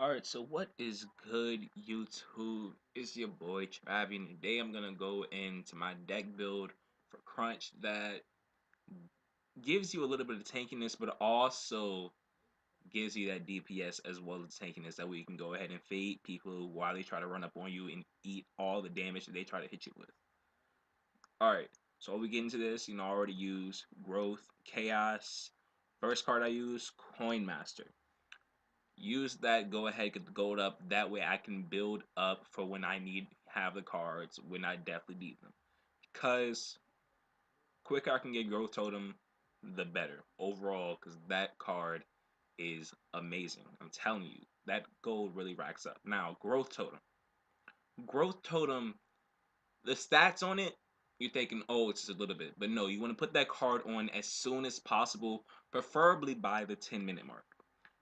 Alright, so what is good, YouTube? It's your boy Travi, and today I'm gonna go into my deck build for Crunch that gives you a little bit of tankiness, but also gives you that DPS as well as tankiness that way you can go ahead and fade people while they try to run up on you and eat all the damage that they try to hit you with. Alright, so we get into this, I already use Growth, Chaos. First card I use, Coin Master. Use that, go ahead, get the gold up, that way I can build up for when I have the cards, when I definitely need them, because quicker I can get growth totem, the better overall, because that card is amazing. I'm telling you, that gold really racks up. Now growth totem, the stats on it, you're thinking, oh, it's just a little bit, but no, you want to put that card on as soon as possible, preferably by the 10-minute mark.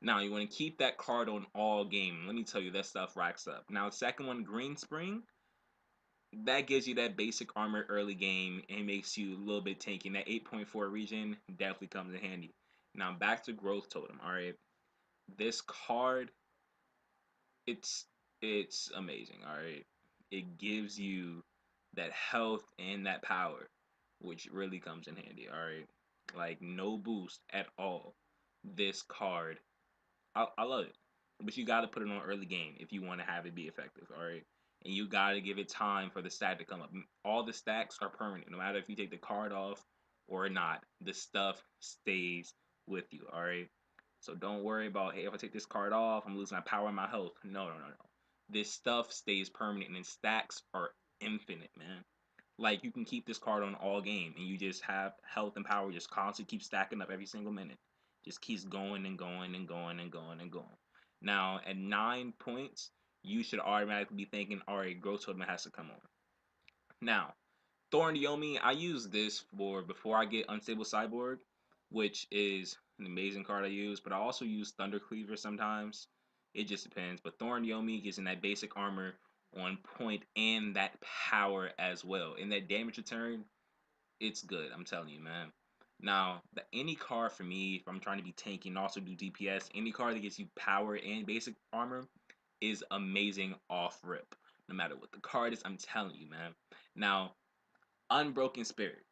Now, you want to keep that card on all game. Let me tell you, that stuff racks up. Now, the second one, Green Spring, that gives you that basic armor early game and makes you a little bit tanky. That 8.4 region definitely comes in handy. Now, back to Growth Totem, alright? This card, it's it's amazing, alright? It gives you that health and that power, which really comes in handy, alright? Like, no boost at all. This card, I love it. But you got to put it on early game if you want to have it be effective, all right? And you got to give it time for the stat to come up. All the stacks are permanent. No matter if you take the card off or not, the stuff stays with you, all right? So don't worry about, hey, if I take this card off, I'm losing my power and my health. No, no, no, no. This stuff stays permanent, and stacks are infinite, man. Like, you can keep this card on all game, and you just have health and power just constantly keep stacking up every single minute. Just keeps going and going and going and going and going. Now, at 9 points, you should automatically be thinking, alright, Growth Totem has to come on. Now, Thorn Yomi, I use this for before I get Unstable Cyborg, which is an amazing card I use, but I also use Thunder Cleaver sometimes. It just depends. But Thorn Yomi gives in that basic armor on point and that power as well. And that damage return, it's good, I'm telling you, man. Now, any card for me, if I'm trying to be tanky and also do DPS, any card that gives you power and basic armor is amazing off rip. No matter what the card is, I'm telling you, man. Now, Unbroken Spirit.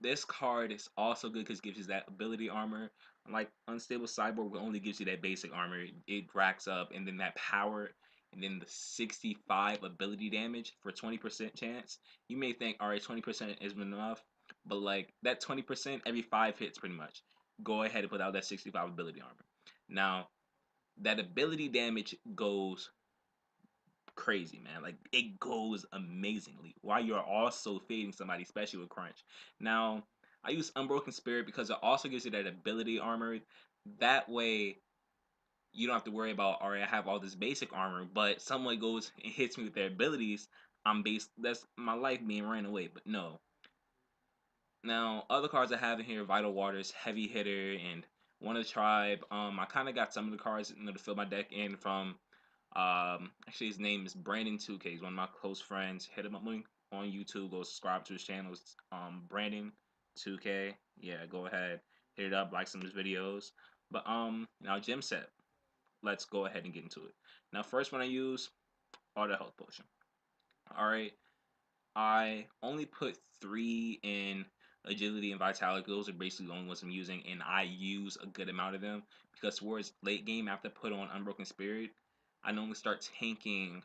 This card is also good because it gives you that ability armor. Unlike Unstable Cyborg, it only gives you that basic armor. It racks up, and then that power, and then the 65 ability damage for 20% chance. You may think, alright, 20% isn't enough, but like that 20% every 5 hits pretty much. Go ahead and put out that 65 ability armor. Now, that ability damage goes crazy, man. Like, it goes amazingly while you're also fading somebody, especially with Crunch. Now, I use Unbroken Spirit because it also gives you that ability armor. That way, you don't have to worry about, alright, I have all this basic armor, but someone goes and hits me with their abilities, that's my life being ran away. But no. Now, other cards I have in here, Vital Waters, Heavy Hitter, and One of the Tribe. I kind of got some of the cards to fill my deck in from actually, his name is Brandon2K. He's one of my close friends. Hit him up on YouTube. Go subscribe to his channel. It's Brandon2K. Yeah, go ahead, hit it up, like some of his videos. But now gym set. Let's go ahead and get into it. Now, first one I use, Auto Health Potion. All right, I only put 3 in Agility and Vitality. Those are basically the only ones I'm using, and I use a good amount of them because towards late game, after I put on Unbroken Spirit, I normally start tanking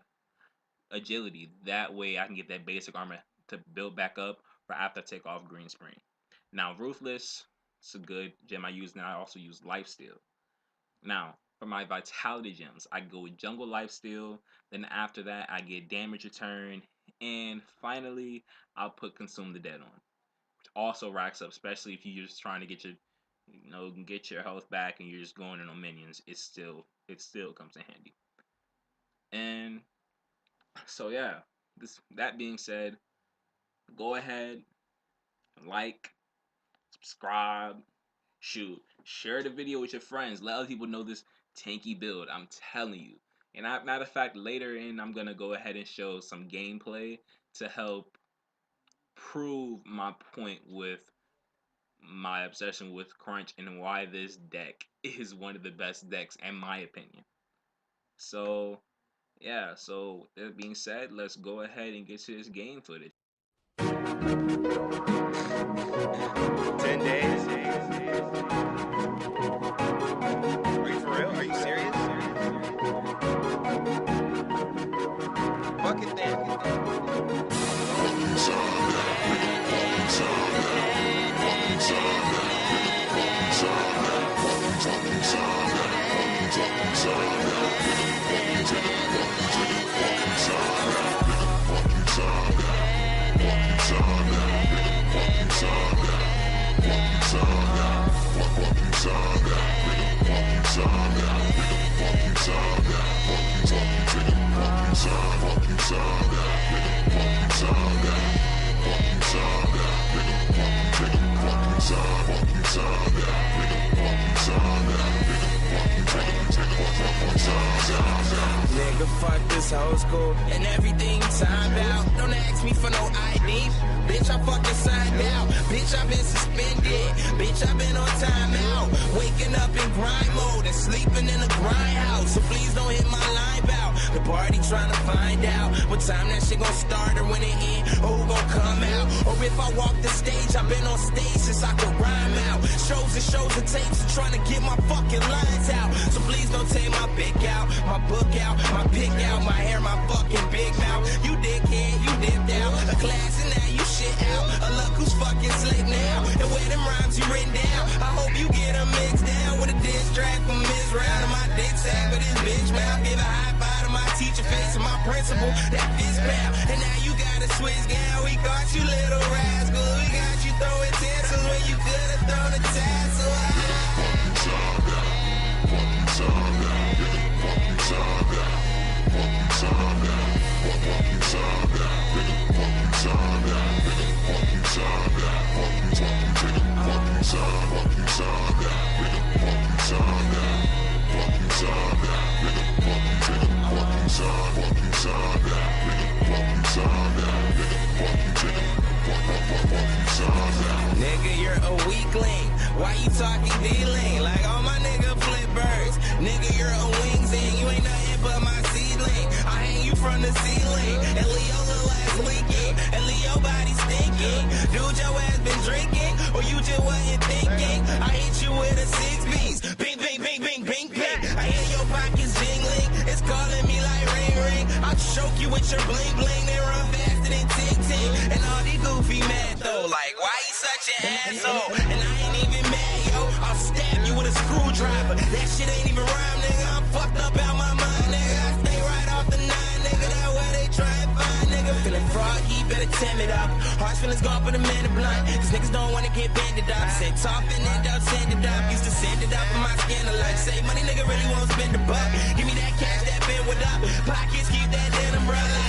Agility. That way I can get that basic armor to build back up for after I take off Green Spring. Now, Ruthless, it's a good gem I use now. I also use Lifesteal. Now, for my Vitality gems, I go with Jungle Lifesteal. Then after that, I get Damage Return. And finally, I'll put Consume the Dead on, which also racks up, especially if you're just trying to get your health back and you're just going in on minions. It still comes in handy. And so yeah, that being said, go ahead, like, subscribe, shoot, share the video with your friends. Let other people know this tanky build. I'm telling you. And matter of fact, later in, I'm gonna go ahead and show some gameplay to help prove my point with my obsession with Crunch and why this deck is one of the best decks in my opinion. So yeah, so that being said, let's go ahead and get to this game footage. 10 days? Are you for real? Are you serious? Fuck it then. Nigga, fuck this whole school and everything time out. Don't ask me for no ID. Bitch, I fucking signed out. Bitch, I been suspended. Bitch, I been on timeout. Waking up in grind mode and sleeping in a grind house. So please don't hit my line out. The party trying to find out what time that shit gon' start or when it end or who gon' come out. Or if I walk the stage, I've been on stage since I could rhyme out. Shows and tapes and trying to get my fucking lines out. So please don't take my pick out, my book out, my pick out, my hair, my fucking big mouth. You dickhead, you dipped out. A class and now you shit out. A look who's fucking slick now. And where them rhymes you written down. I hope you get them mixed down with a diss track from Miss Round and my dick sack with his bitch mouth. Give a high five to my teacher face and my principal. That fist pound. And now you got a Swiss gown. We caught you little rascal. We got you throwing tinsels when you could have thrown a tassel. Nigga, you're a weakling. Why you talking D-Lane? Like all my nigga flip birds. Nigga, you're a wings and you ain't nothing but my seedling. I hang you from the ceiling. And Leo little ass leaking. And Leo body stinking. Dude, your ass been drinking. Or you just wasn't thinking. I hit you with a 6-piece. Bing, bing, bing, bing, bing, bing. I hear your pockets jingling. It's calling me like ring, ring. I'll choke you with your bling, bling. They run faster than tick, tick. And all these goofy mad though. Like, why you such an asshole? And I ain't even mad, yo. I'll stab you with a screwdriver. That shit ain't even rhyme, nigga. I'm fucked up out my mind, nigga. I stay right off the 9, nigga. That way they try and find, nigga. Feeling froggy, better tam it up. Heart's feelings gone for the man in blind. Cause niggas don't wanna get banded up. Say talk and end up send it up. Used to send it up in my scandal. Like say money nigga really won't spend a buck. Give me that cash, that been with up. Pockets keep that denim, brother.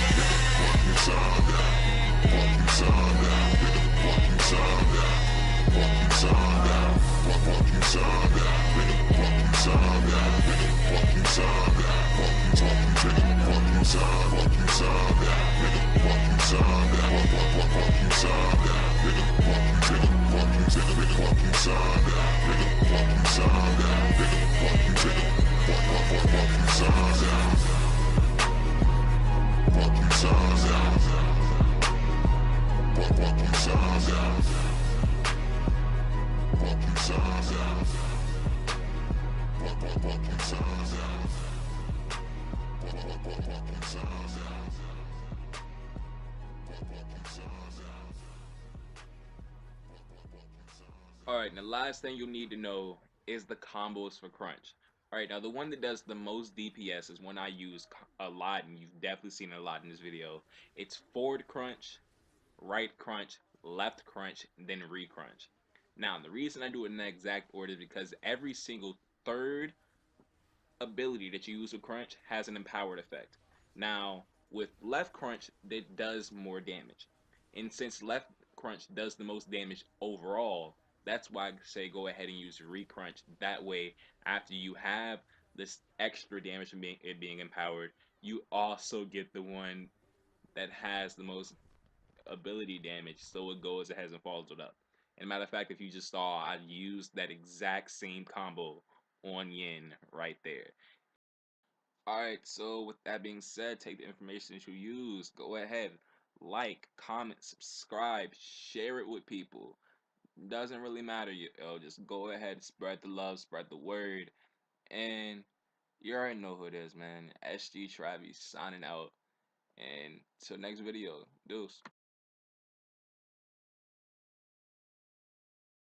Alright, the last thing you'll need to know is the combos for Crunch. Alright, now the one that does the most DPS is one I use a lot, and you've definitely seen it a lot in this video. It's forward crunch, right crunch, left crunch, then re-crunch. Now, the reason I do it in that exact order is because every single third ability that you use with crunch has an empowered effect. Now, with left crunch, that does more damage. And since left crunch does the most damage overall, that's why I say go ahead and use re-crunch. That way, after you have this extra damage from it being empowered, you also get the one that has the most ability damage, so it goes ahead and follows it up. And matter of fact, if you just saw, I used that exact same combo on Yin right there. Alright, so with that being said, take the information that you use. Go ahead, like, comment, subscribe, share it with people. Doesn't really matter, yo. Just go ahead, spread the love, spread the word, and you already know who it is, man. SG Travis signing out, and till next video, deuce.